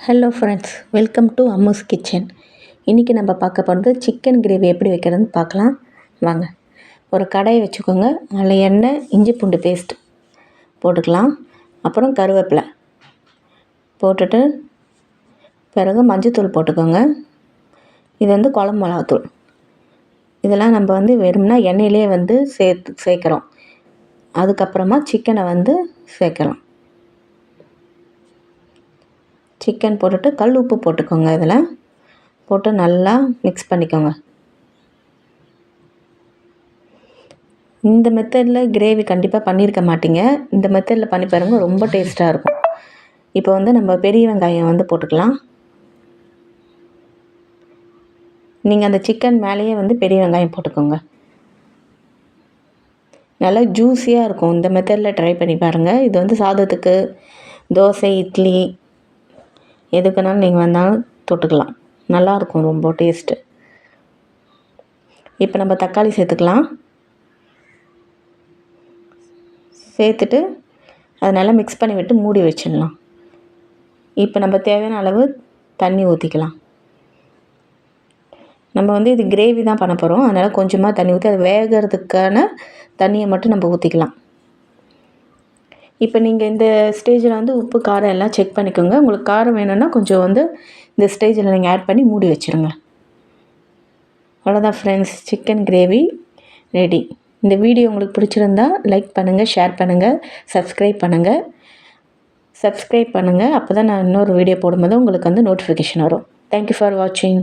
Hello friends, welcome to Ammu's kitchen. இன்றைக்கி நம்ம பார்க்க போகிறது சிக்கன் கிரேவி எப்படி வைக்கிறதுன்னு பார்க்கலாம் வாங்க. ஒரு கடாயை வச்சுக்கோங்க. அதில் எண்ணெய், இஞ்சி பூண்டு பேஸ்ட் போட்டுக்கலாம். அப்புறம் கருவேப்பிலை போட்டுட்டு பிறகு மஞ்சத்தூள் போட்டுக்கோங்க. இது வந்து குழம்பு மிளகாத்தூள். இதெல்லாம் நம்ம வெறும்னா எண்ணெயிலே சேர்க்குறோம். அதுக்கப்புறமா சிக்கனை சேர்க்கலாம். சிக்கன் போட்டுட்டு கல் உப்பு போட்டுக்கோங்க. இதில் போட்டு நல்லா மிக்ஸ் பண்ணிக்கோங்க. இந்த மெத்தடில் கிரேவி கண்டிப்பாக பண்ணியிருக்க மாட்டீங்க. இந்த மெத்தடில் பண்ணி பாருங்கள், ரொம்ப டேஸ்ட்டாக இருக்கும். இப்போ நம்ம பெரிய வெங்காயம் போட்டுக்கலாம். நீங்கள் அந்த சிக்கன் மேலேயே பெரிய வெங்காயம் போட்டுக்கோங்க. நல்லா ஜூஸியாக இருக்கும். இந்த மெத்தடில் ட்ரை பண்ணி பாருங்கள். இது சாதத்துக்கு, தோசை, இட்லி எதுக்குனாலும் நீங்கள் வந்தாலும் தொட்டுக்கலாம். நல்லாயிருக்கும், ரொம்ப டேஸ்ட்டு. இப்போ நம்ம தக்காளி சேர்த்துக்கலாம். சேர்த்துட்டு அதை நல்லா மிக்ஸ் பண்ணி விட்டு மூடி வச்சிடலாம். இப்போ நம்ம தேவையான அளவு தண்ணி ஊற்றிக்கலாம். நம்ம இது கிரேவி தான் பண்ண போகிறோம். அதனால் கொஞ்சமாக தண்ணி ஊற்றி அது வேகிறதுக்கான தண்ணியை மட்டும் நம்ம ஊற்றிக்கலாம். இப்போ நீங்கள் இந்த ஸ்டேஜில் உப்பு காரம் எல்லாம் செக் பண்ணிக்கோங்க. உங்களுக்கு காரம் வேணும்னா கொஞ்சம் இந்த ஸ்டேஜில் நீங்கள் ஆட் பண்ணி மூடி வச்சுருங்க. அவ்வளோதான் ஃப்ரெண்ட்ஸ், சிக்கன் கிரேவி ரெடி. இந்த வீடியோ உங்களுக்கு பிடிச்சிருந்தா லைக் பண்ணுங்கள், ஷேர் பண்ணுங்கள், சப்ஸ்கிரைப் பண்ணுங்கள். அப்போ தான் நான் இன்னொரு வீடியோ போடும்போது உங்களுக்கு நோட்டிஃபிகேஷன் வரும். தேங்க்யூ ஃபார் வாட்சிங்.